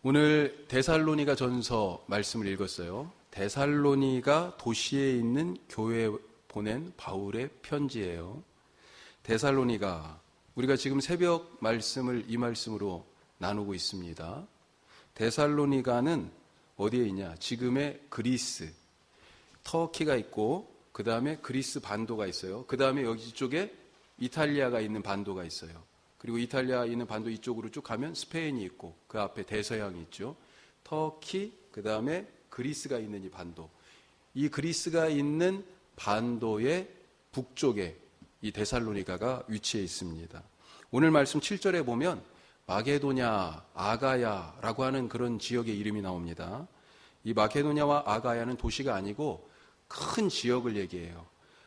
오늘 데살로니가 전서 말씀을 읽었어요. 데살로니가 도시에 있는 교회에 보낸 바울의 편지예요. 데살로니가, 우리가 지금 새벽 말씀을 이 말씀으로 나누고 있습니다. 데살로니가는 어디에 있냐? 지금의 그리스, 터키가 있고 그 다음에 그리스 반도가 있어요. 그 다음에 여기 쪽에 이탈리아가 있는 반도가 있어요. 그리고 이탈리아 있는 반도 이쪽으로 쭉 가면 스페인이 있고 그 앞에 대서양이 있죠. 터키, 그 다음에 그리스가 있는 이 반도. 이 그리스가 있는 반도의 북쪽에 이 데살로니가가 위치해 있습니다. 오늘 말씀 7절에 보면 마게도냐, 아가야라고 하는 그런 지역의 이름이 나옵니다. 이 마게도냐와 아가야는 도시가 아니고 큰 지역을 얘기해요.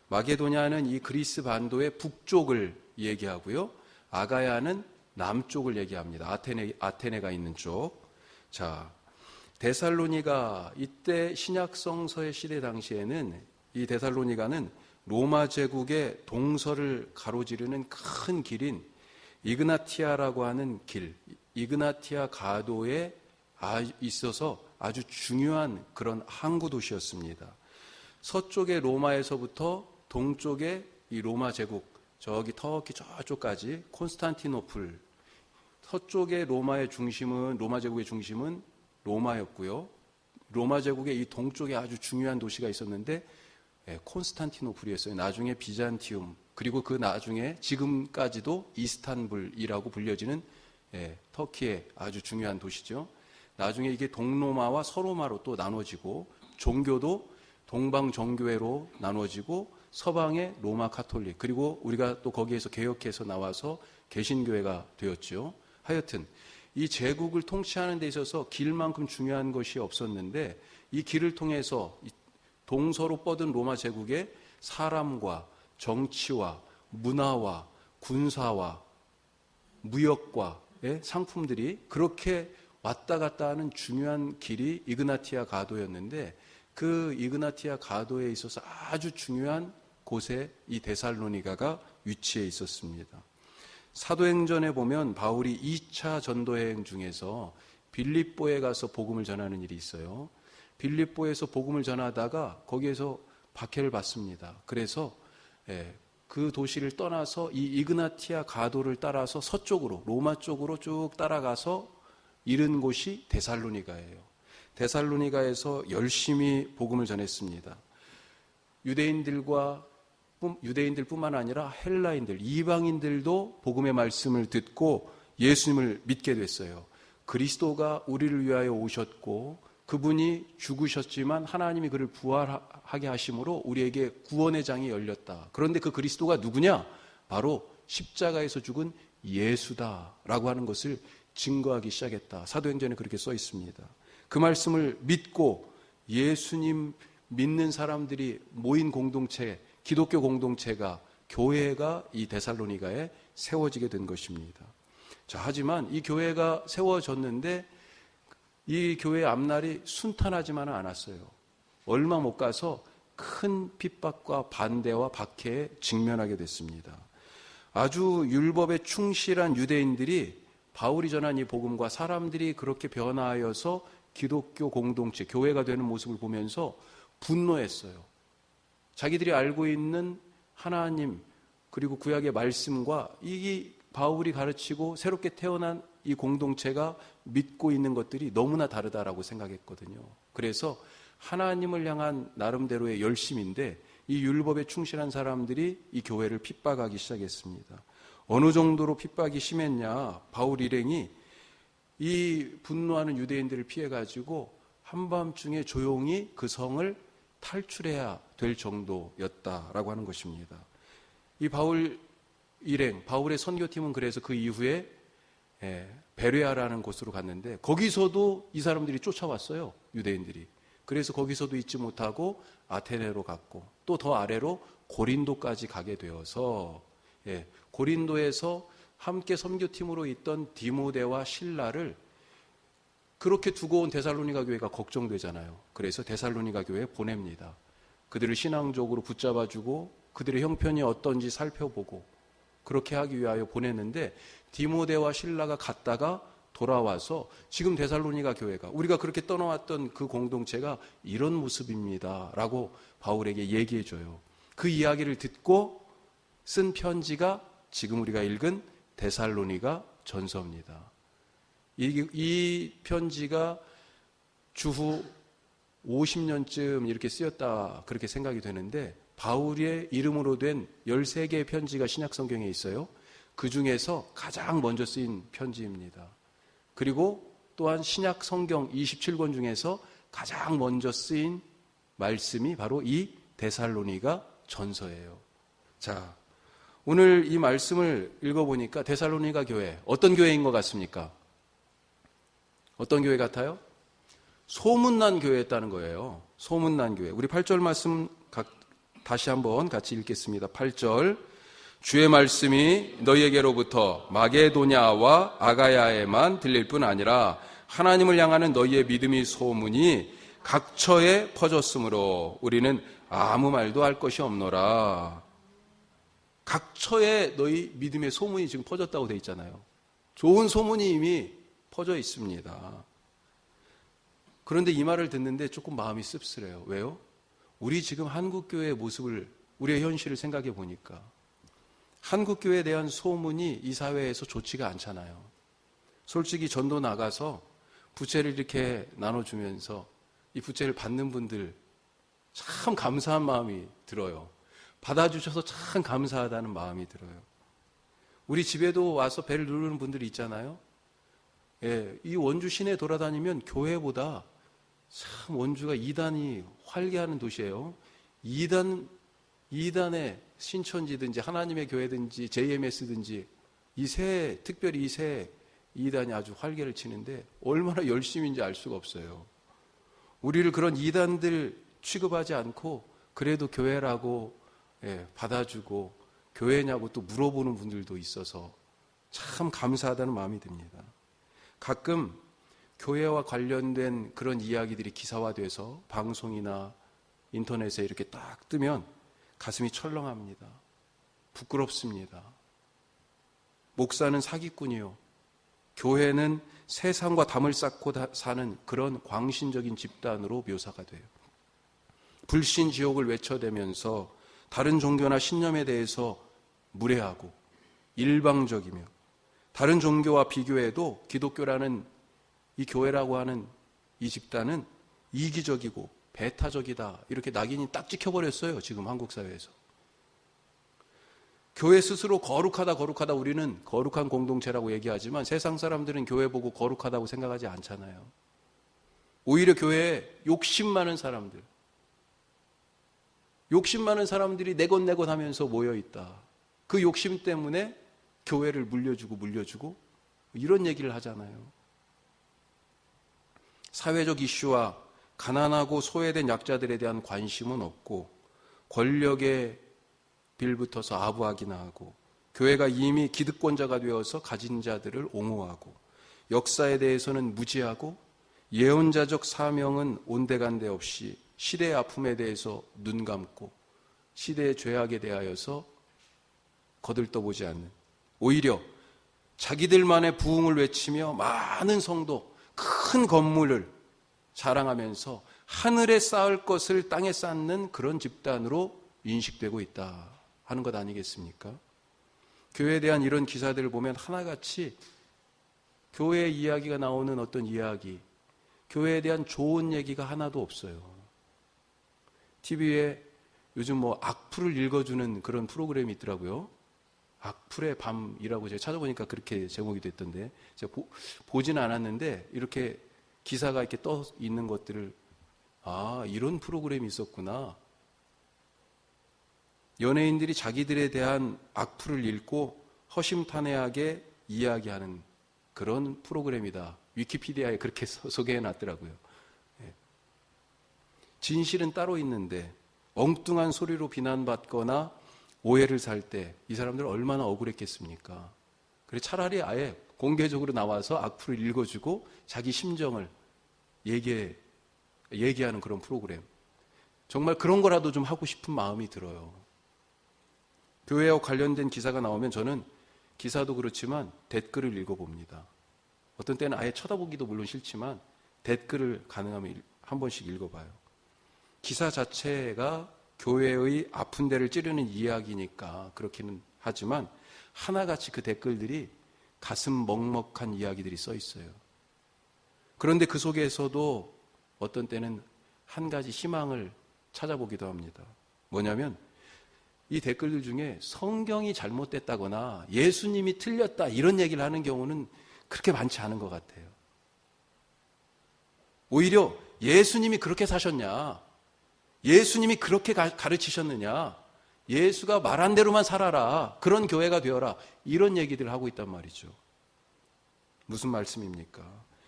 마게도냐는 이 그리스 반도의 북쪽을 얘기하고요. 아가야는 남쪽을 얘기합니다. 아테네가 있는 쪽. 자, 데살로니가, 이때 신약성서의 시대 당시에는 이 데살로니가는 로마 제국의 동서를 가로지르는 큰 길인 이그나티아라고 하는 길, 이그나티아 가도에 있어서 아주 중요한 그런 항구 도시였습니다. 서쪽의 로마에서부터 동쪽의 이 로마 제국, 저기 터키 저쪽까지 콘스탄티노플, 서쪽의 로마 제국의 중심은 로마였고요. 로마 제국의 이 동쪽에 아주 중요한 도시가 있었는데 콘스탄티노플이었어요. 나중에 비잔티움, 그리고 그 나중에 지금까지도 이스탄불이라고 불려지는 터키의 아주 중요한 도시죠. 나중에 이게 동로마와 서로마로 또 나눠지고, 종교도 동방 정교회로 나눠지고, 서방의 로마 카톨릭, 그리고 우리가 또 거기에서 개혁해서 나와서 개신교회가 되었죠. 하여튼 이 제국을 통치하는 데 있어서 길만큼 중요한 것이 없었는데, 이 길을 통해서 동서로 뻗은 로마 제국의 사람과 정치와 문화와 군사와 무역과의 상품들이 그렇게 왔다 갔다 하는 중요한 길이 이그나티아 가도였는데, 그 이그나티아 가도에 있어서 아주 중요한 곳에 이 데살로니가가 위치해 있었습니다. 사도행전에 보면 바울이 2차 전도여행 중에서 빌립보에 가서 복음을 전하는 일이 있어요. 빌립보에서 복음을 전하다가 거기에서 박해를 받습니다. 그래서 그 도시를 떠나서 이 이그나티아 가도를 따라서 서쪽으로, 로마 쪽으로 쭉 따라가서 이른 곳이 데살로니가예요. 데살로니가에서 열심히 복음을 전했습니다. 유대인들뿐만 아니라 헬라인들, 이방인들도 복음의 말씀을 듣고 예수님을 믿게 됐어요. 그리스도가 우리를 위하여 오셨고 그분이 죽으셨지만 하나님이 그를 부활하게 하심으로 우리에게 구원의 장이 열렸다. 그런데 그 그리스도가 누구냐? 바로 십자가에서 죽은 예수다라고 하는 것을 증거하기 시작했다. 사도행전에 그렇게 써 있습니다. 그 말씀을 믿고 예수님 믿는 사람들이 모인 공동체, 기독교 공동체가, 교회가 이 데살로니가에 세워지게 된 것입니다. 자, 하지만 이 교회가 세워졌는데 이 교회의 앞날이 순탄하지만은 않았어요. 얼마 못 가서 큰 핍박과 반대와 박해에 직면하게 됐습니다. 아주 율법에 충실한 유대인들이 바울이 전한 이 복음과 사람들이 그렇게 변화하여서 기독교 공동체, 교회가 되는 모습을 보면서 분노했어요. 자기들이 알고 있는 하나님, 그리고 구약의 말씀과 이 바울이 가르치고 새롭게 태어난 이 공동체가 믿고 있는 것들이 너무나 다르다라고 생각했거든요. 그래서 하나님을 향한 나름대로의 열심인데 이 율법에 충실한 사람들이 이 교회를 핍박하기 시작했습니다. 어느 정도로 핍박이 심했냐? 바울 일행이 이 분노하는 유대인들을 피해가지고 한밤중에 조용히 그 성을 탈출해야 될 정도였다라고 하는 것입니다. 이 바울 일행, 바울의 선교팀은 그래서 그 이후에 베레아라는 곳으로 갔는데 거기서도 이 사람들이 쫓아왔어요. 유대인들이. 그래서 거기서도 잊지 못하고 아테네로 갔고 또 더 아래로 고린도까지 가게 되어서 고린도에서 함께 선교팀으로 있던 디모데와 실라를 그렇게 두고 온 데살로니가 교회가 걱정되잖아요. 그래서 데살로니가 교회에 보냅니다. 그들을 신앙적으로 붙잡아주고 그들의 형편이 어떤지 살펴보고 그렇게 하기 위하여 보냈는데 디모데와 실라가 갔다가 돌아와서 지금 데살로니가 교회가 우리가 그렇게 떠나왔던 그 공동체가 이런 모습입니다 라고 바울에게 얘기해 줘요. 그 이야기를 듣고 쓴 편지가 지금 우리가 읽은 데살로니가 전서입니다. 이 편지가 주후 50년쯤 이렇게 쓰였다 그렇게 생각이 되는데 바울의 이름으로 된 13개의 편지가 신약 성경에 있어요. 그 중에서 가장 먼저 쓰인 편지입니다. 그리고 또한 신약 성경 27권 중에서 가장 먼저 쓰인 말씀이 바로 이 데살로니가 전서예요. 자, 오늘 이 말씀을 읽어보니까 데살로니가 교회, 어떤 교회인 것 같습니까? 어떤 교회 같아요? 소문난 교회였다는 거예요. 소문난 교회. 우리 8절 말씀 다시 한번 같이 읽겠습니다. 8절. 주의 말씀이 너희에게로부터 마게도냐와 아가야에만 들릴 뿐 아니라 하나님을 향하는 너희의 믿음의 소문이 각처에 퍼졌으므로 우리는 아무 말도 할 것이 없노라. 각처에 너희 믿음의 소문이 지금 퍼졌다고 되어 있잖아요. 좋은 소문이 이미 퍼져 있습니다. 그런데 이 말을 듣는데 조금 마음이 씁쓸해요. 왜요? 우리 지금 한국교회의 모습을, 우리의 현실을 생각해 보니까 한국교회에 대한 소문이 이 사회에서 좋지가 않잖아요. 솔직히 전도 나가서 부채를 이렇게 나눠주면서 이 부채를 받는 분들 참 감사한 마음이 들어요. 받아주셔서 참 감사하다는 마음이 들어요. 우리 집에도 와서 배를 누르는 분들이 있잖아요. 예, 이 원주 시내 돌아다니면 교회보다 참 원주가 이단이 활개하는 도시예요. 이단의 신천지든지 하나님의 교회든지 JMS든지 특별히 이 세 이단이 아주 활개를 치는데 얼마나 열심인지 알 수가 없어요. 우리를 그런 이단들 취급하지 않고 그래도 교회라고 받아주고 교회냐고 또 물어보는 분들도 있어서 참 감사하다는 마음이 듭니다. 가끔 교회와 관련된 그런 이야기들이 기사화돼서 방송이나 인터넷에 이렇게 딱 뜨면 가슴이 철렁합니다. 부끄럽습니다. 목사는 사기꾼이요. 교회는 세상과 담을 쌓고 사는 그런 광신적인 집단으로 묘사가 돼요. 불신지옥을 외쳐대면서 다른 종교나 신념에 대해서 무례하고 일방적이며 다른 종교와 비교해도 기독교라는 이 교회라고 하는 이 집단은 이기적이고 배타적이다. 이렇게 낙인이 딱 찍혀버렸어요. 지금 한국 사회에서. 교회 스스로 거룩하다 우리는 거룩한 공동체라고 얘기하지만 세상 사람들은 교회 보고 거룩하다고 생각하지 않잖아요. 오히려 교회에 욕심 많은 사람들이 내곤내곤 하면서 모여있다. 그 욕심 때문에 교회를 물려주고 이런 얘기를 하잖아요. 사회적 이슈와 가난하고 소외된 약자들에 대한 관심은 없고 권력에 빌붙어서 아부하기나 하고 교회가 이미 기득권자가 되어서 가진 자들을 옹호하고 역사에 대해서는 무지하고 예언자적 사명은 온데간데 없이 시대의 아픔에 대해서 눈 감고 시대의 죄악에 대하여서 거들떠보지 않는, 오히려 자기들만의 부흥을 외치며 많은 성도, 큰 건물을 자랑하면서 하늘에 쌓을 것을 땅에 쌓는 그런 집단으로 인식되고 있다 하는 것 아니겠습니까? 교회에 대한 이런 기사들을 보면 하나같이 교회 이야기가 나오는 어떤 이야기, 교회에 대한 좋은 얘기가 하나도 없어요. TV에 요즘 악플을 읽어주는 그런 프로그램이 있더라고요. 악플의 밤이라고 제가 찾아보니까 그렇게 제목이 됐던데, 제가 보지는 않았는데 이렇게 기사가 이렇게 떠 있는 것들을, 이런 프로그램이 있었구나. 연예인들이 자기들에 대한 악플을 읽고 허심탄회하게 이야기하는 그런 프로그램이다. 위키피디아에 그렇게 소개해 놨더라고요. 진실은 따로 있는데 엉뚱한 소리로 비난받거나 오해를 살 때 이 사람들 얼마나 억울했겠습니까? 그래 차라리 아예 공개적으로 나와서 악플을 읽어주고 자기 심정을 얘기하는 그런 프로그램. 정말 그런 거라도 좀 하고 싶은 마음이 들어요. 교회와 관련된 기사가 나오면 저는 기사도 그렇지만 댓글을 읽어봅니다. 어떤 때는 아예 쳐다보기도 물론 싫지만 댓글을 가능하면 한 번씩 읽어봐요. 기사 자체가 교회의 아픈 데를 찌르는 이야기니까 그렇기는 하지만 하나같이 그 댓글들이 가슴 먹먹한 이야기들이 써 있어요. 그런데 그 속에서도 어떤 때는 한 가지 희망을 찾아보기도 합니다. 뭐냐면 이 댓글들 중에 성경이 잘못됐다거나 예수님이 틀렸다 이런 얘기를 하는 경우는 그렇게 많지 않은 것 같아요. 오히려 예수님이 그렇게 사셨냐, 예수님이 그렇게 가르치셨느냐, 예수가 말한 대로만 살아라, 그런 교회가 되어라, 이런 얘기들을 하고 있단 말이죠. 무슨 말씀입니까?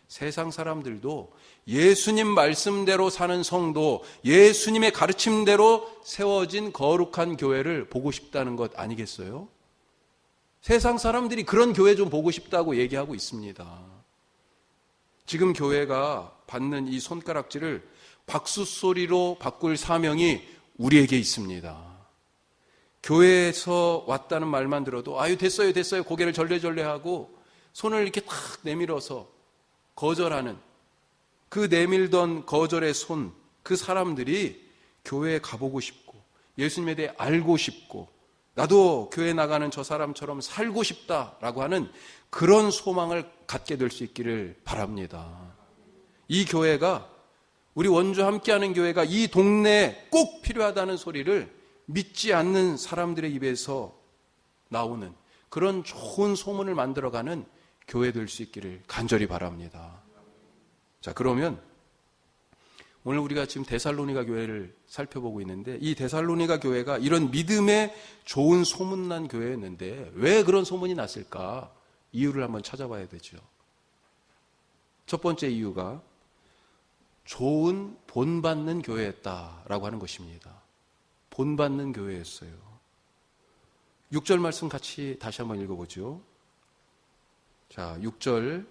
세상 사람들도 예수님 말씀대로 사는 성도, 예수님의 가르침대로 세워진 거룩한 교회를 보고 싶다는 것 아니겠어요? 세상 사람들이 그런 교회 좀 보고 싶다고 얘기하고 있습니다. 지금 교회가 받는 이 손가락질을 박수 소리로 바꿀 사명이 우리에게 있습니다. 교회에서 왔다는 말만 들어도 아유 됐어요 됐어요 고개를 절레절레하고 손을 이렇게 탁 내밀어서 거절하는 그 내밀던 거절의 손, 그 사람들이 교회에 가보고 싶고 예수님에 대해 알고 싶고 나도 교회 나가는 저 사람처럼 살고 싶다라고 하는 그런 소망을 갖게 될 수 있기를 바랍니다. 이 교회가, 우리 원주 함께하는 교회가 이 동네에 꼭 필요하다는 소리를 믿지 않는 사람들의 입에서 나오는 그런 좋은 소문을 만들어가는 교회 될 수 있기를 간절히 바랍니다. 자, 그러면 오늘 우리가 지금 데살로니가 교회를 살펴보고 있는데 이 데살로니가 교회가 이런 믿음의 좋은 소문난 교회였는데 왜 그런 소문이 났을까? 이유를 한번 찾아봐야 되죠. 첫 번째 이유가 좋은 본받는 교회였다라고 하는 것입니다. 본받는 교회였어요. 6절 말씀 같이 다시 한번 읽어보죠. 자, 6절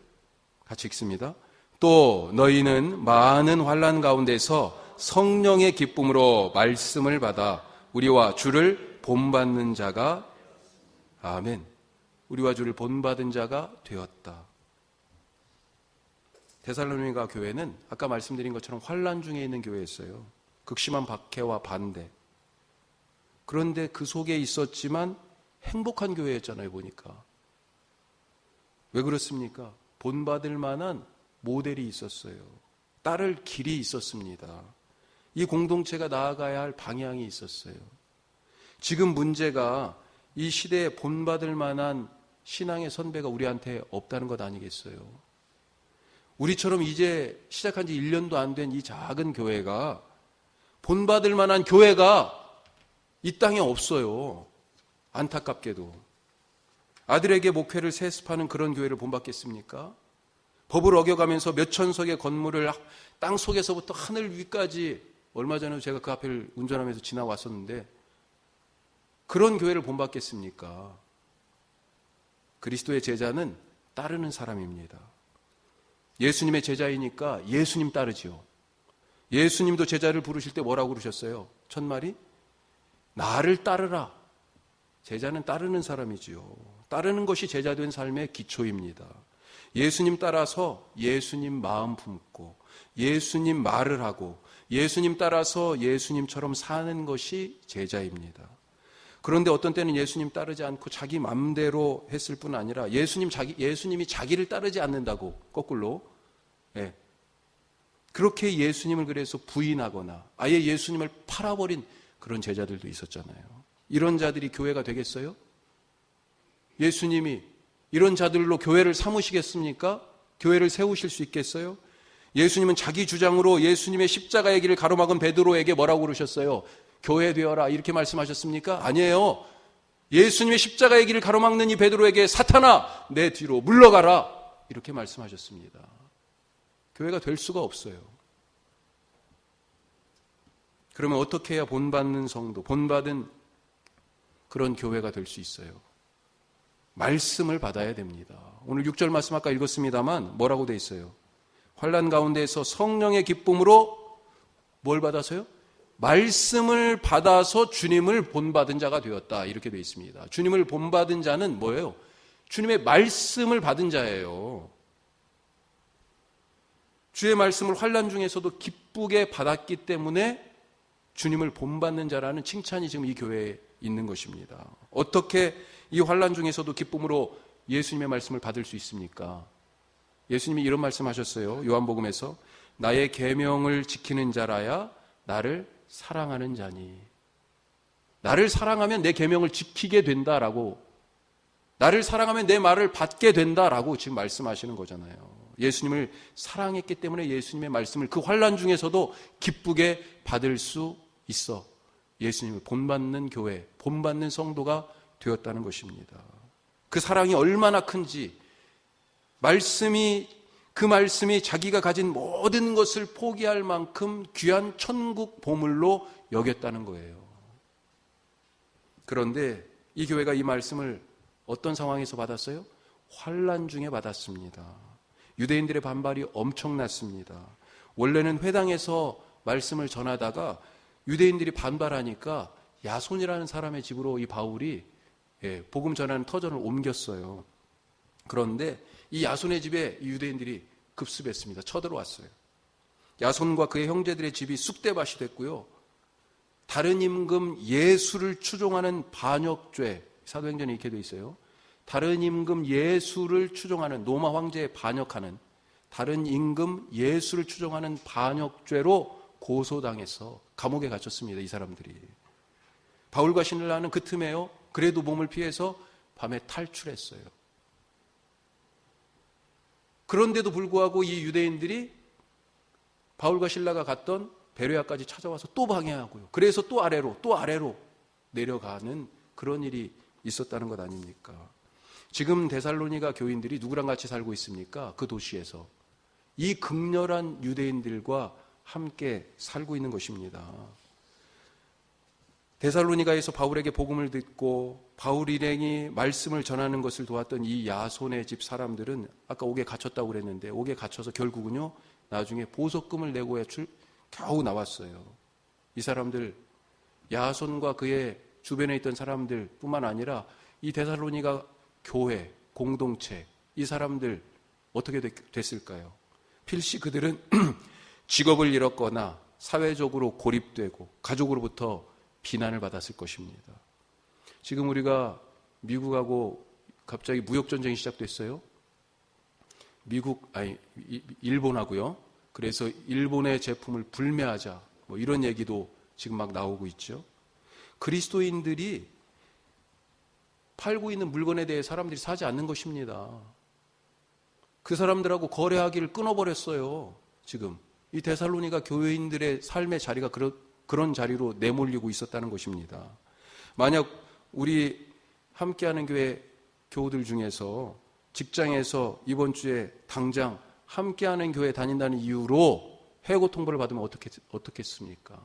같이 읽습니다. 또 너희는 많은 환난 가운데서 성령의 기쁨으로 말씀을 받아 우리와 주를 본받는 자가, 아멘, 우리와 주를 본받은 자가 되었다. 데살로니가 교회는 아까 말씀드린 것처럼 환난 중에 있는 교회였어요. 극심한 박해와 반대. 그런데 그 속에 있었지만 행복한 교회였잖아요, 보니까. 왜 그렇습니까? 본받을 만한 모델이 있었어요. 따를 길이 있었습니다. 이 공동체가 나아가야 할 방향이 있었어요. 지금 문제가 이 시대에 본받을 만한 신앙의 선배가 우리한테 없다는 것 아니겠어요? 우리처럼 이제 시작한 지 1년도 안 된 이 작은 교회가 본받을 만한 교회가 이 땅에 없어요. 안타깝게도. 아들에게 목회를 세습하는 그런 교회를 본받겠습니까? 법을 어겨가면서 몇천 석의 건물을 땅 속에서부터 하늘 위까지, 얼마 전에 제가 그 앞을 운전하면서 지나왔었는데 그런 교회를 본받겠습니까? 그리스도의 제자는 따르는 사람입니다. 예수님의 제자이니까 예수님 따르지요. 예수님도 제자를 부르실 때 뭐라고 그러셨어요? 첫말이 나를 따르라. 제자는 따르는 사람이지요. 따르는 것이 제자된 삶의 기초입니다. 예수님 따라서 예수님 마음 품고 예수님 말을 하고 예수님 따라서 예수님처럼 사는 것이 제자입니다. 그런데 어떤 때는 예수님 따르지 않고 자기 맘대로 했을 뿐 아니라 예수님이 자기를 따르지 않는다고 거꾸로, 예, 그렇게 예수님을 그래서 부인하거나 아예 예수님을 팔아버린 그런 제자들도 있었잖아요. 이런 자들이 교회가 되겠어요? 예수님이 이런 자들로 교회를 삼으시겠습니까? 교회를 세우실 수 있겠어요? 예수님은 자기 주장으로 예수님의 십자가의 길을 가로막은 베드로에게 뭐라고 그러셨어요? 교회 되어라 이렇게 말씀하셨습니까? 아니에요. 예수님의 십자가의 길을 가로막는 이 베드로에게 사탄아 내 뒤로 물러가라 이렇게 말씀하셨습니다. 교회가 될 수가 없어요. 그러면 어떻게 해야 본받는 성도, 본받은 그런 교회가 될 수 있어요? 말씀을 받아야 됩니다. 오늘 6절 말씀 아까 읽었습니다만 뭐라고 돼 있어요? 환난 가운데에서 성령의 기쁨으로 뭘 받아서요? 말씀을 받아서 주님을 본받은 자가 되었다 이렇게 돼 있습니다. 주님을 본받은 자는 뭐예요? 주님의 말씀을 받은 자예요. 주의 말씀을 환난 중에서도 기쁘게 받았기 때문에 주님을 본받는 자라는 칭찬이 지금 이 교회에 있는 것입니다. 어떻게 이 환난 중에서도 기쁨으로 예수님의 말씀을 받을 수 있습니까? 예수님이 이런 말씀하셨어요. 요한복음에서 나의 계명을 지키는 자라야 나를 사랑하는 자니. 나를 사랑하면 내 계명을 지키게 된다라고, 나를 사랑하면 내 말을 받게 된다라고 지금 말씀하시는 거잖아요. 예수님을 사랑했기 때문에 예수님의 말씀을 그 환난 중에서도 기쁘게 받을 수 있어 예수님을 본받는 교회, 본받는 성도가 되었다는 것입니다. 그 사랑이 얼마나 큰지, 그 말씀이 자기가 가진 모든 것을 포기할 만큼 귀한 천국 보물로 여겼다는 거예요. 그런데 이 교회가 이 말씀을 어떤 상황에서 받았어요? 환난 중에 받았습니다. 유대인들의 반발이 엄청났습니다. 원래는 회당에서 말씀을 전하다가 유대인들이 반발하니까 야손이라는 사람의 집으로 이 바울이 복음 전하는 터전을 옮겼어요. 그런데 이 야손의 집에 이 유대인들이 급습했습니다. 쳐들어왔어요. 야손과 그의 형제들의 집이 쑥대밭이 됐고요. 다른 임금 예수를 추종하는 반역죄, 사도행전에 이렇게 돼 있어요. 다른 임금 예수를 추종하는, 로마 황제에 반역하는 다른 임금 예수를 추종하는 반역죄로 고소당해서 감옥에 갇혔습니다. 이 사람들이. 바울과 신라는 그 틈에요, 그래도 몸을 피해서 밤에 탈출했어요. 그런데도 불구하고 이 유대인들이 바울과 신라가 갔던 베레아까지 찾아와서 또 방해하고요. 그래서 또 아래로 내려가는 그런 일이 있었다는 것 아닙니까? 지금 데살로니가 교인들이 누구랑 같이 살고 있습니까? 그 도시에서 이 극렬한 유대인들과 함께 살고 있는 것입니다. 데살로니가에서 바울에게 복음을 듣고 바울 일행이 말씀을 전하는 것을 도왔던 이 야손의 집 사람들은 아까 옥에 갇혔다고 그랬는데 옥에 갇혀서 결국은요 나중에 보석금을 내고 겨우 나왔어요. 이 사람들, 야손과 그의 주변에 있던 사람들 뿐만 아니라 이 데살로니가 교회, 공동체, 이 사람들 어떻게 됐을까요? 필시 그들은 직업을 잃었거나 사회적으로 고립되고 가족으로부터 비난을 받았을 것입니다. 지금 우리가 미국하고 갑자기 무역전쟁이 시작됐어요. 일본하고요. 그래서 일본의 제품을 불매하자, 이런 얘기도 지금 막 나오고 있죠. 그리스도인들이 팔고 있는 물건에 대해 사람들이 사지 않는 것입니다. 그 사람들하고 거래하기를 끊어버렸어요. 지금 이 데살로니가 교회인들의 삶의 자리가 그런 자리로 내몰리고 있었다는 것입니다. 만약 우리 함께하는 교회 교우들 중에서 직장에서 이번 주에 당장 함께하는 교회 다닌다는 이유로 해고 통보를 받으면 어떻겠습니까?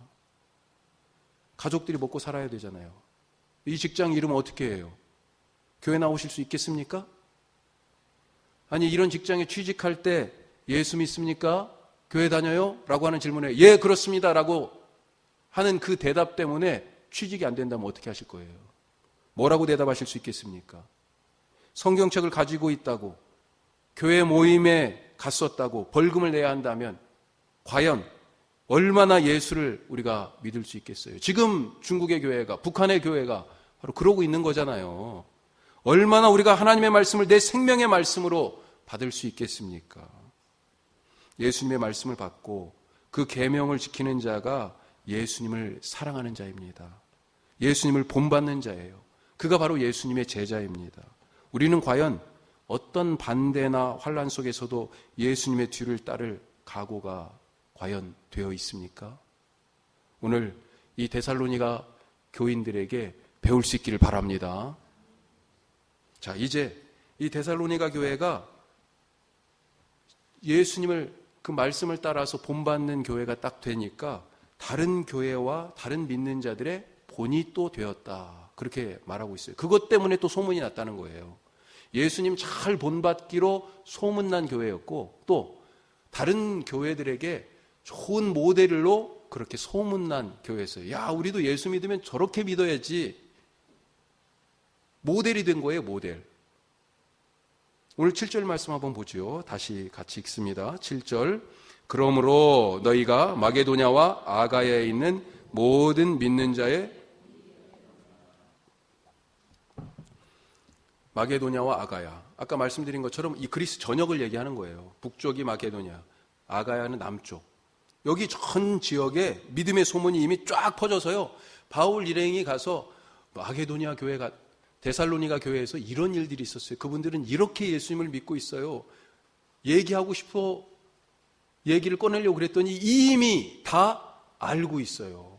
가족들이 먹고 살아야 되잖아요. 이 직장 잃으면 어떻게 해요? 교회 나오실 수 있겠습니까? 아니, 이런 직장에 취직할 때 예수 믿습니까? 교회 다녀요? 라고 하는 질문에 예, 그렇습니다 라고 하는 그 대답 때문에 취직이 안 된다면 어떻게 하실 거예요? 뭐라고 대답하실 수 있겠습니까? 성경책을 가지고 있다고, 교회 모임에 갔었다고 벌금을 내야 한다면 과연 얼마나 예수를 우리가 믿을 수 있겠어요? 지금 중국의 교회가, 북한의 교회가 바로 그러고 있는 거잖아요. 얼마나 우리가 하나님의 말씀을 내 생명의 말씀으로 받을 수 있겠습니까? 예수님의 말씀을 받고 그 계명을 지키는 자가 예수님을 사랑하는 자입니다. 예수님을 본받는 자예요. 그가 바로 예수님의 제자입니다. 우리는 과연 어떤 반대나 환난 속에서도 예수님의 뒤를 따를 각오가 과연 되어 있습니까? 오늘 이 데살로니가 교인들에게 배울 수 있기를 바랍니다. 자, 이제 이 데살로니가 교회가 예수님을 그 말씀을 따라서 본받는 교회가 딱 되니까 다른 교회와 다른 믿는 자들의 본이 또 되었다. 그렇게 말하고 있어요. 그것 때문에 또 소문이 났다는 거예요. 예수님 잘 본받기로 소문난 교회였고 또 다른 교회들에게 좋은 모델로 그렇게 소문난 교회였어요. 야, 우리도 예수 믿으면 저렇게 믿어야지. 모델이 된 거예요, 모델. 오늘 7절 말씀 한번 보죠. 다시 같이 읽습니다. 7절. 그러므로 너희가 마게도냐와 아가야에 있는 모든 믿는 자의 마게도냐와 아가야. 아까 말씀드린 것처럼 이 그리스 전역을 얘기하는 거예요. 북쪽이 마게도냐, 아가야는 남쪽. 여기 전 지역에 믿음의 소문이 이미 쫙 퍼져서요. 바울 일행이 가서 마게도냐 교회가 데살로니가 교회에서 이런 일들이 있었어요. 그분들은 이렇게 예수님을 믿고 있어요. 얘기하고 싶어 얘기를 꺼내려고 그랬더니 이미 다 알고 있어요.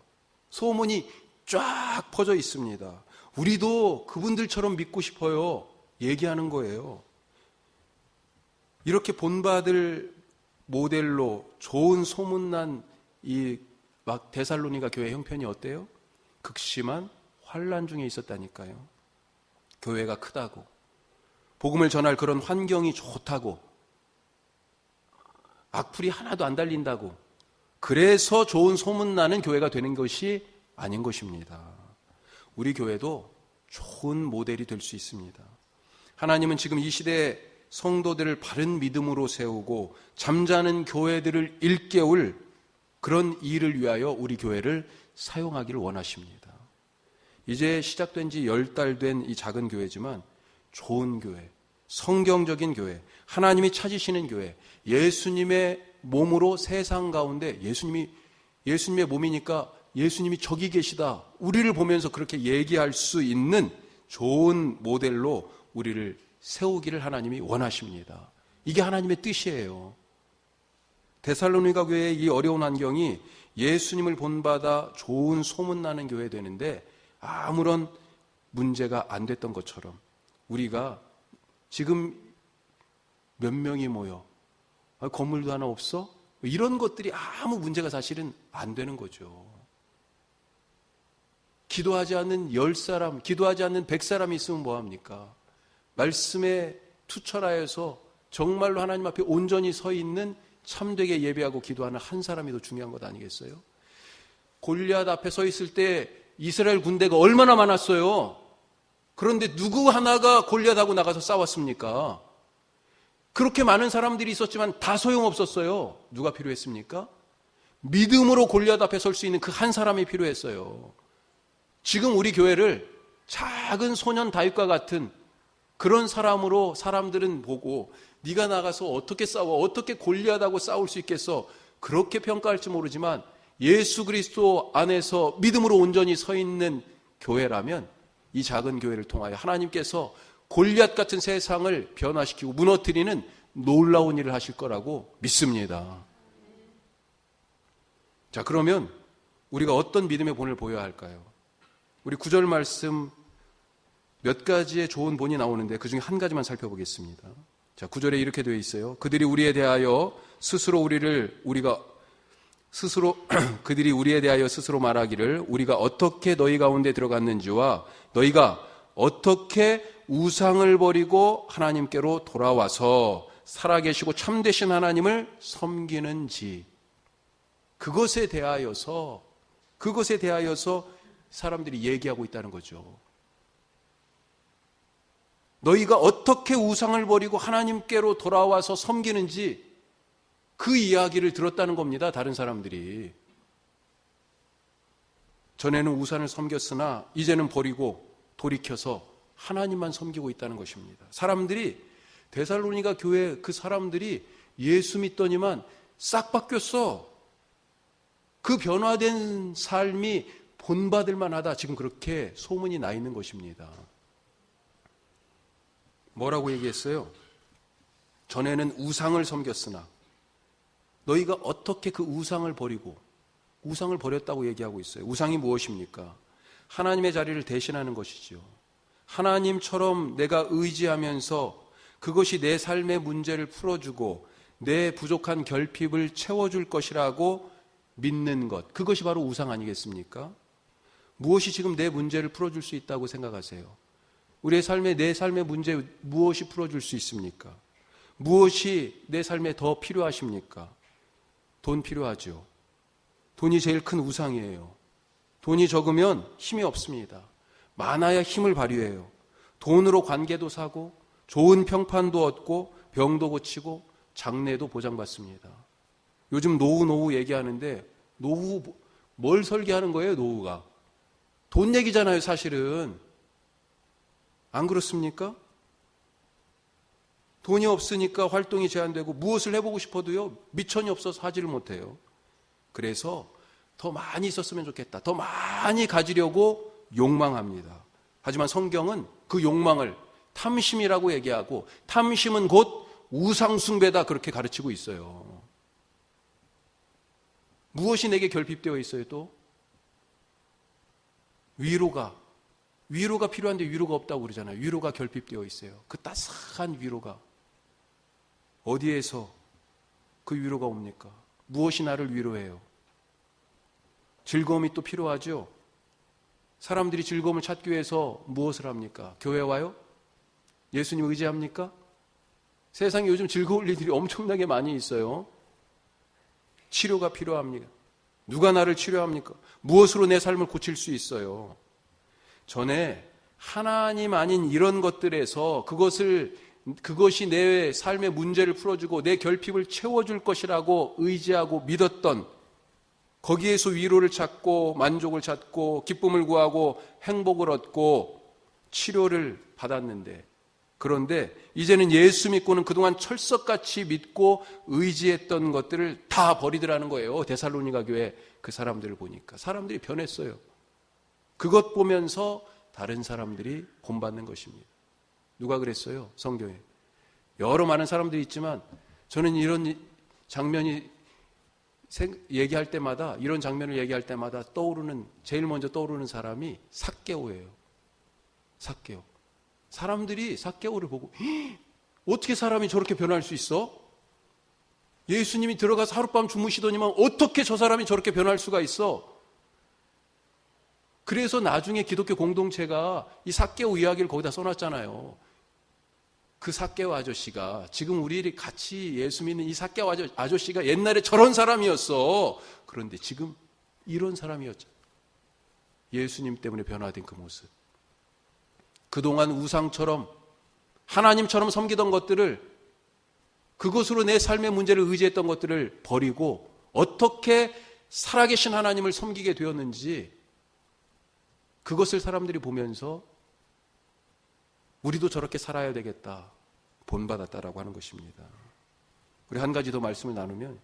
소문이 쫙 퍼져 있습니다. 우리도 그분들처럼 믿고 싶어요. 얘기하는 거예요. 이렇게 본받을 모델로 좋은 소문난 이 데살로니가 교회 형편이 어때요? 극심한 환난 중에 있었다니까요. 교회가 크다고, 복음을 전할 그런 환경이 좋다고, 악플이 하나도 안 달린다고, 그래서 좋은 소문나는 교회가 되는 것이 아닌 것입니다. 우리 교회도 좋은 모델이 될 수 있습니다. 하나님은 지금 이 시대에 성도들을 바른 믿음으로 세우고 잠자는 교회들을 일깨울 그런 일을 위하여 우리 교회를 사용하기를 원하십니다. 이제 시작된 지 10달 된 이 작은 교회지만 좋은 교회, 성경적인 교회, 하나님이 찾으시는 교회, 예수님의 몸으로 세상 가운데 예수님의 몸이니까 예수님이 저기 계시다. 우리를 보면서 그렇게 얘기할 수 있는 좋은 모델로 우리를 세우기를 하나님이 원하십니다. 이게 하나님의 뜻이에요. 데살로니가 교회의 이 어려운 환경이 예수님을 본받아 좋은 소문나는 교회 되는데 아무런 문제가 안 됐던 것처럼 우리가 지금 몇 명이 모여 건물도 하나 없어? 이런 것들이 아무 문제가 사실은 안 되는 거죠. 기도하지 않는 10사람, 기도하지 않는 100사람이 있으면 뭐합니까? 말씀에 투철하여서 정말로 하나님 앞에 온전히 서 있는 참되게 예배하고 기도하는 한 사람이 더 중요한 것 아니겠어요? 골리앗 앞에 서 있을 때 이스라엘 군대가 얼마나 많았어요. 그런데 누구 하나가 골리앗하고 나가서 싸웠습니까? 그렇게 많은 사람들이 있었지만 다 소용없었어요. 누가 필요했습니까? 믿음으로 골리앗 앞에 설 수 있는 그 한 사람이 필요했어요. 지금 우리 교회를 작은 소년 다윗과 같은 그런 사람으로 사람들은 보고 네가 나가서 어떻게 싸워, 어떻게 골리앗하고 싸울 수 있겠어, 그렇게 평가할지 모르지만 예수 그리스도 안에서 믿음으로 온전히 서 있는 교회라면 이 작은 교회를 통하여 하나님께서 골리앗 같은 세상을 변화시키고 무너뜨리는 놀라운 일을 하실 거라고 믿습니다. 자, 그러면 우리가 어떤 믿음의 본을 보여야 할까요? 우리 9절 말씀 몇 가지의 좋은 본이 나오는데 그 중에 한 가지만 살펴보겠습니다. 자, 9절에 이렇게 되어 있어요. 그들이 우리에 대하여 스스로 말하기를 우리가 어떻게 너희 가운데 들어갔는지와 너희가 어떻게 우상을 버리고 하나님께로 돌아와서 살아계시고 참되신 하나님을 섬기는지, 그것에 대하여서 사람들이 얘기하고 있다는 거죠. 너희가 어떻게 우상을 버리고 하나님께로 돌아와서 섬기는지 그 이야기를 들었다는 겁니다. 다른 사람들이. 전에는 우상을 섬겼으나 이제는 버리고 돌이켜서 하나님만 섬기고 있다는 것입니다. 사람들이, 데살로니가 교회 그 사람들이 예수 믿더니만 싹 바뀌었어. 그 변화된 삶이 본받을 만하다. 지금 그렇게 소문이 나 있는 것입니다. 뭐라고 얘기했어요? 전에는 우상을 섬겼으나 너희가 어떻게 그 우상을 버리고, 우상을 버렸다고 얘기하고 있어요. 우상이 무엇입니까? 하나님의 자리를 대신하는 것이죠. 하나님처럼 내가 의지하면서 그것이 내 삶의 문제를 풀어주고 내 부족한 결핍을 채워줄 것이라고 믿는 것, 그것이 바로 우상 아니겠습니까? 무엇이 지금 내 문제를 풀어줄 수 있다고 생각하세요? 내 삶의 문제 무엇이 풀어줄 수 있습니까? 무엇이 내 삶에 더 필요하십니까? 돈 필요하죠. 돈이 제일 큰 우상이에요. 돈이 적으면 힘이 없습니다. 많아야 힘을 발휘해요. 돈으로 관계도 사고, 좋은 평판도 얻고 병도 고치고 장래도 보장받습니다. 요즘 노후 얘기하는데 노후 뭘 설계하는 거예요? 노후가 돈 얘기잖아요, 사실은. 안 그렇습니까? 돈이 없으니까 활동이 제한되고 무엇을 해보고 싶어도요, 미천이 없어서 하지를 못해요. 그래서 더 많이 있었으면 좋겠다, 더 많이 가지려고 욕망합니다. 하지만 성경은 그 욕망을 탐심이라고 얘기하고, 탐심은 곧 우상숭배다, 그렇게 가르치고 있어요. 무엇이 내게 결핍되어 있어요? 또 위로가 필요한데 위로가 없다고 그러잖아요. 위로가 결핍되어 있어요. 그 따스한 위로가 어디에서 그 위로가 옵니까? 무엇이 나를 위로해요? 즐거움이 또 필요하죠. 사람들이 즐거움을 찾기 위해서 무엇을 합니까? 교회 와요? 예수님 의지합니까? 세상에 요즘 즐거울 일들이 엄청나게 많이 있어요. 치료가 필요합니다. 누가 나를 치료합니까? 무엇으로 내 삶을 고칠 수 있어요? 전에 하나님 아닌 이런 것들에서 그것이 내 삶의 문제를 풀어주고 내 결핍을 채워줄 것이라고 의지하고 믿었던, 거기에서 위로를 찾고 만족을 찾고 기쁨을 구하고 행복을 얻고 치료를 받았는데, 그런데 이제는 예수 믿고는 그동안 철석같이 믿고 의지했던 것들을 다 버리더라는 거예요. 데살로니가 교회 그 사람들을 보니까 사람들이 변했어요. 그것 보면서 다른 사람들이 본받는 것입니다. 누가 그랬어요? 성경에. 여러 많은 사람들이 있지만 저는 이런 장면이 얘기할 때마다, 이런 장면을 얘기할 때마다 제일 먼저 떠오르는 사람이 삭개오예요. 삭개오. 사람들이 삭개오를 보고 어떻게 사람이 저렇게 변할 수 있어? 예수님이 들어가서 하룻밤 주무시더니만 어떻게 저 사람이 저렇게 변할 수가 있어? 그래서 나중에 기독교 공동체가 이 삭개오 이야기를 거기다 써놨잖아요. 그 삭개오 아저씨가, 지금 우리 같이 예수 믿는 이 삭개오 아저씨가 옛날에 저런 사람이었어. 그런데 지금 이런 사람이었죠. 예수님 때문에 변화된 그 모습. 그동안 우상처럼 하나님처럼 섬기던 것들을, 그것으로 내 삶의 문제를 의지했던 것들을 버리고 어떻게 살아계신 하나님을 섬기게 되었는지, 그것을 사람들이 보면서 우리도 저렇게 살아야 되겠다, 본받았다라고 하는 것입니다. 우리 한 가지 더 말씀을 나누면,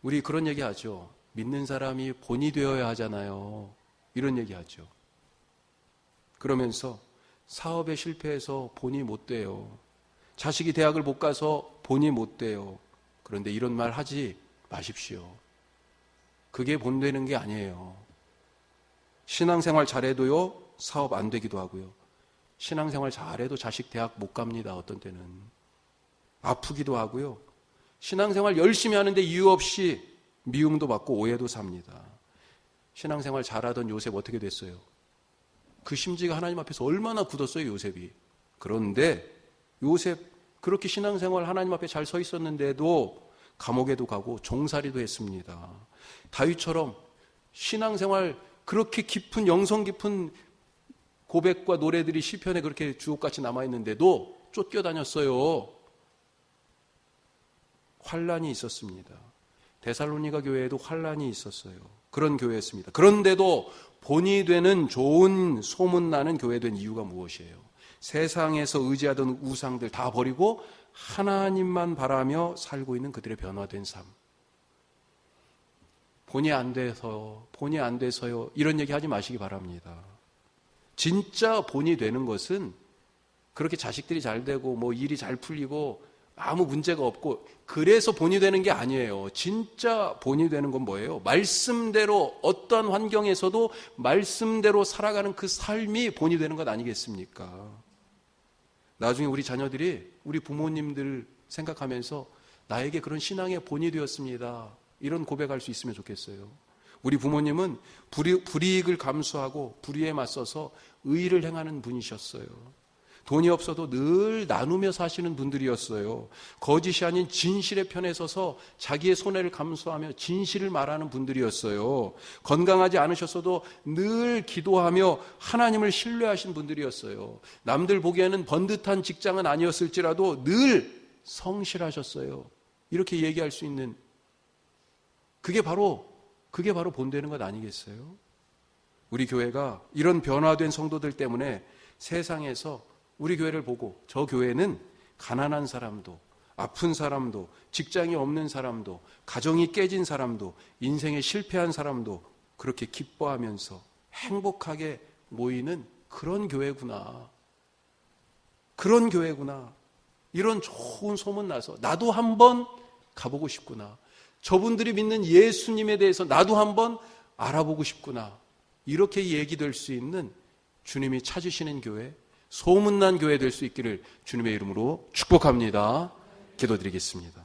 우리 그런 얘기 하죠. 믿는 사람이 본이 되어야 하잖아요. 이런 얘기 하죠. 그러면서 사업에 실패해서 본이 못 돼요. 자식이 대학을 못 가서 본이 못 돼요. 그런데 이런 말 하지 마십시오. 그게 본 되는 게 아니에요. 신앙생활 잘해도요, 사업 안 되기도 하고요. 신앙생활 잘해도 자식 대학 못 갑니다. 어떤 때는 아프기도 하고요. 신앙생활 열심히 하는데 이유 없이 미움도 받고 오해도 삽니다. 신앙생활 잘하던 요셉 어떻게 됐어요? 그 심지가 하나님 앞에서 얼마나 굳었어요, 요셉이. 그런데 요셉 그렇게 신앙생활 하나님 앞에 잘 서 있었는데도 감옥에도 가고 종살이도 했습니다. 다윗처럼 신앙생활 그렇게 깊은, 영성 깊은 고백과 노래들이 시편에 그렇게 주옥같이 남아있는데도 쫓겨다녔어요. 환란이 있었습니다. 데살로니가 교회에도 환란이 있었어요. 그런 교회였습니다. 그런데도 본이 되는 좋은 소문나는 교회 된 이유가 무엇이에요? 세상에서 의지하던 우상들 다 버리고 하나님만 바라며 살고 있는 그들의 변화된 삶. 본이 안 돼서요, 이런 얘기 하지 마시기 바랍니다. 진짜 본이 되는 것은 그렇게 자식들이 잘 되고 뭐 일이 잘 풀리고 아무 문제가 없고 그래서 본이 되는 게 아니에요. 진짜 본이 되는 건 뭐예요? 말씀대로, 어떠한 환경에서도 말씀대로 살아가는 그 삶이 본이 되는 것 아니겠습니까? 나중에 우리 자녀들이 우리 부모님들 생각하면서 나에게 그런 신앙의 본이 되었습니다, 이런 고백할 수 있으면 좋겠어요. 우리 부모님은 불이익을 감수하고 불의에 맞서서 의를 행하는 분이셨어요. 돈이 없어도 늘 나누며 사시는 분들이었어요. 거짓이 아닌 진실의 편에 서서 자기의 손해를 감수하며 진실을 말하는 분들이었어요. 건강하지 않으셨어도 늘 기도하며 하나님을 신뢰하신 분들이었어요. 남들 보기에는 번듯한 직장은 아니었을지라도 늘 성실하셨어요. 이렇게 얘기할 수 있는, 그게 바로 본되는 것 아니겠어요? 우리 교회가 이런 변화된 성도들 때문에 세상에서 우리 교회를 보고 저 교회는 가난한 사람도, 아픈 사람도, 직장이 없는 사람도, 가정이 깨진 사람도, 인생에 실패한 사람도 그렇게 기뻐하면서 행복하게 모이는 그런 교회구나. 그런 교회구나. 이런 좋은 소문 나서 나도 한번 가보고 싶구나. 저분들이 믿는 예수님에 대해서 나도 한번 알아보고 싶구나. 이렇게 얘기될 수 있는 주님이 찾으시는 교회, 소문난 교회 될 수 있기를 주님의 이름으로 축복합니다. 기도드리겠습니다.